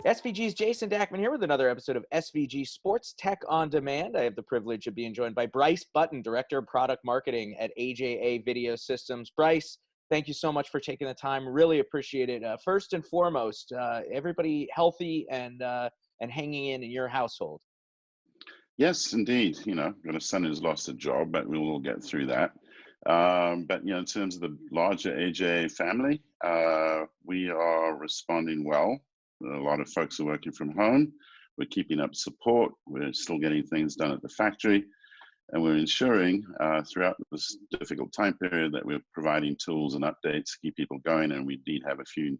SVG's Jason Dachman here with another episode of SVG Sports Tech on Demand. I have the privilege of being joined by Bryce Button, Director of Product Marketing at AJA Video Systems. Bryce, thank you so much for taking the time. Really appreciate it. First and foremost, everybody healthy and hanging in your household. Yes, indeed. Got a son who's lost a job, but we'll all get through that. But in terms of the larger AJA family, we are responding well. A lot of folks are working from home. We're keeping up support. We're still getting things done at the factory. And we're ensuring throughout this difficult time period that we're providing tools and updates to keep people going. And we did have a few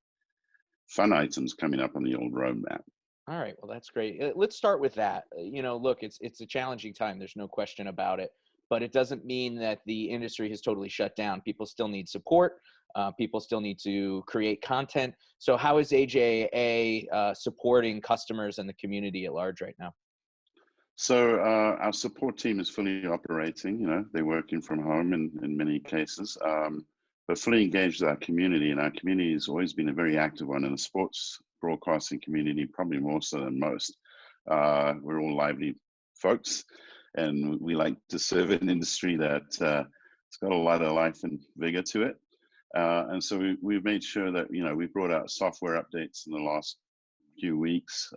fun items coming up on the old roadmap. All right, well, that's great. Let's start with that. Look, it's a challenging time. There's no question about it. But it doesn't mean that the industry has totally shut down. People still need support. People still need to create content. So how is AJA supporting customers and the community at large right now? So our support team is fully operating. They're working from home in many cases, but fully engaged with our community. And our community has always been a very active one in the sports broadcasting community, probably more so than most. We're all lively folks, and we like to serve an industry that it's got a lot of life and vigor to it. And so we've made sure that, we brought out software updates in the last few weeks.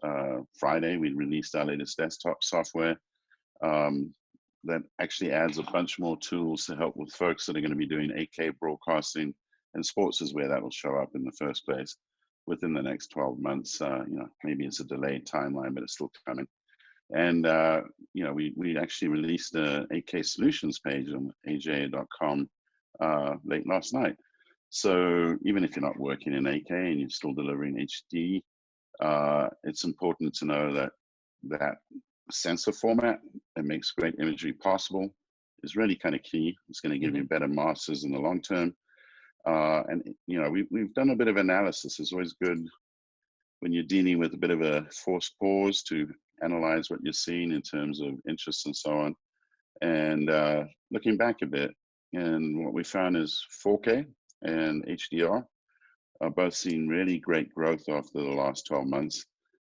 Friday, we released our latest desktop software that actually adds a bunch more tools to help with folks that are going to be doing 8K broadcasting, and sports is where that will show up in the first place within the next 12 months. Maybe it's a delayed timeline, but it's still coming. And, we actually released a 8K solutions page on AJA.com late last night. So even if you're not working in 8K and you're still delivering HD, it's important to know that sensor format that makes great imagery possible is really kind of key. It's going to give you better masters in the long term. And we've done a bit of analysis. It's always good when you're dealing with a bit of a forced pause to analyze what you're seeing in terms of interest and so on. And looking back a bit, and what we found is 4K and HDR are both seeing really great growth after the last 12 months.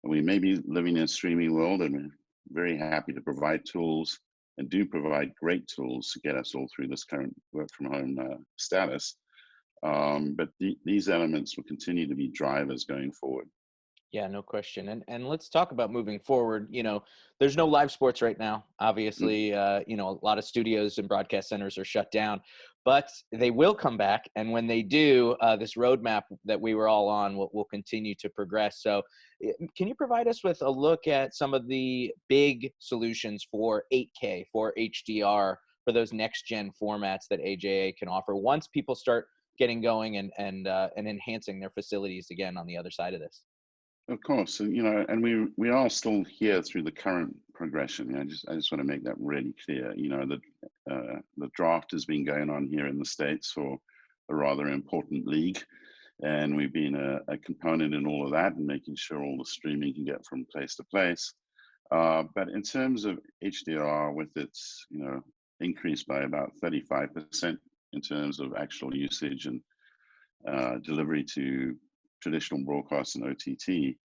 And we may be living in a streaming world, and we're very happy to provide tools and do provide great tools to get us all through this current work from home status. But these elements will continue to be drivers going forward. Yeah, no question. And let's talk about moving forward. There's no live sports right now. Obviously, a lot of studios and broadcast centers are shut down, but they will come back. And when they do, this roadmap that we were all on will continue to progress. So can you provide us with a look at some of the big solutions for 8K, for HDR, for those next gen formats that AJA can offer once people start getting going and enhancing their facilities again on the other side of this? Of course, and we are still here through the current progression. I just want to make that really clear. The draft has been going on here in the States for a rather important league, and we've been a component in all of that and making sure all the streaming can get from place to place. But in terms of HDR, with its increase by about 35% in terms of actual usage and delivery to traditional broadcast and OTT,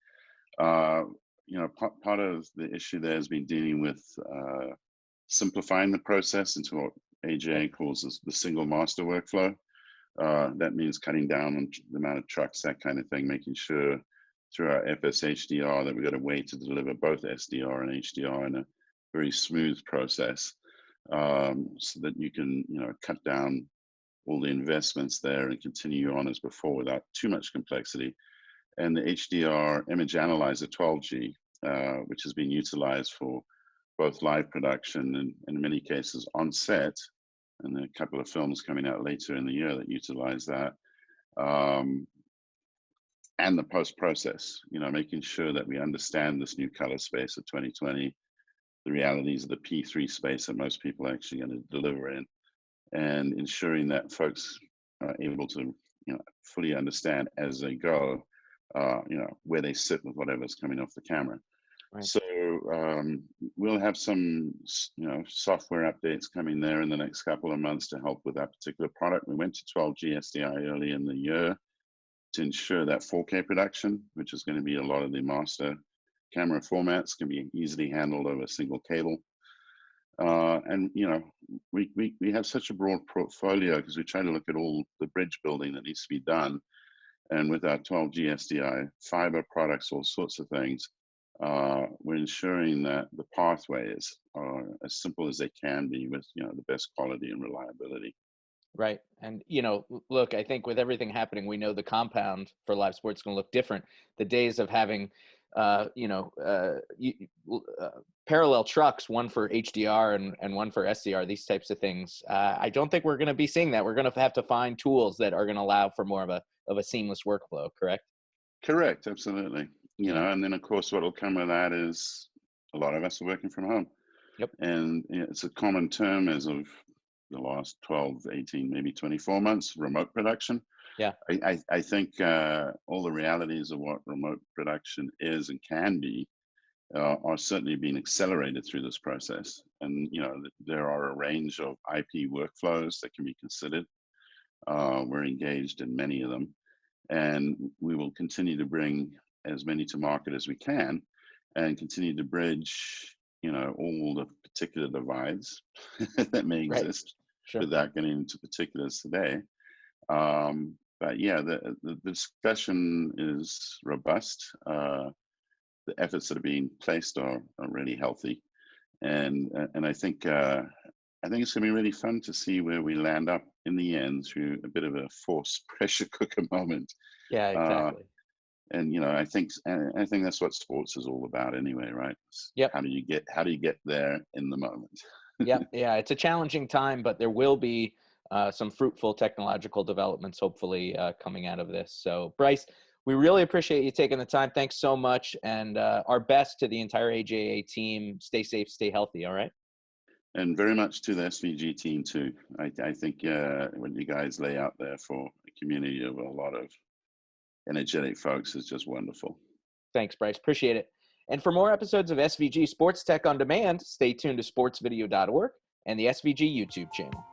part of the issue there has been dealing with simplifying the process into what AJA calls the single master workflow. That means cutting down on the amount of trucks, that kind of thing, making sure through our FS-HDR that we've got a way to deliver both SDR and HDR in a very smooth process, so that you can cut down all the investments there and continue on as before without too much complexity. And the HDR image analyzer 12G, which has been utilized for both live production and in many cases on set, and a couple of films coming out later in the year that utilize that, and the post-process, making sure that we understand this new color space of 2020, the realities of the P3 space that most people are actually going to deliver in, and ensuring that folks are able to fully understand as they go where they sit with whatever's coming off the camera. Right. So we'll have some software updates coming there in the next couple of months to help with that particular product. We went to 12G SDI early in the year to ensure that 4K production, which is going to be a lot of the master camera formats, can be easily handled over a single cable. And we have such a broad portfolio because we try to look at all the bridge building that needs to be done. And with our 12G SDI fiber products, all sorts of things, we're ensuring that the pathways are as simple as they can be with, the best quality and reliability. Right. And, look, I think with everything happening, we know the compound for live sports is going to look different. The days of having, parallel trucks, one for HDR and one for SDR, these types of things, I don't think we're going to be seeing that. We're going to have to find tools that are going to allow for more of a seamless workflow, correct? Correct. Absolutely. And then of course, what will come with that is a lot of us are working from home. Yep. And it's a common term as of the last 12, 18, maybe 24 months, remote production. Yeah. I think all the realities of what remote production is and can be are certainly being accelerated through this process. And, there are a range of IP workflows that can be considered. We're engaged in many of them. And we will continue to bring as many to market as we can and continue to bridge, all the particular divides that may exist, Sure. without getting into particulars today. But yeah, the discussion is robust. The efforts that are being placed are really healthy. And I think it's going to be really fun to see where we land up in the end through a bit of a forced pressure cooker moment. Yeah, exactly. And I think that's what sports is all about anyway, right? Yep. How do you get there in the moment? Yeah. It's a challenging time, but there will be some fruitful technological developments, hopefully, coming out of this. So, Bryce, we really appreciate you taking the time. Thanks so much, and our best to the entire AJA team. Stay safe, stay healthy. All right. And very much to the SVG team too. I think what you guys lay out there for a community of a lot of energetic folks is just wonderful. Thanks, Bryce. Appreciate it. And for more episodes of SVG Sports Tech on Demand, stay tuned to sportsvideo.org and the SVG YouTube channel.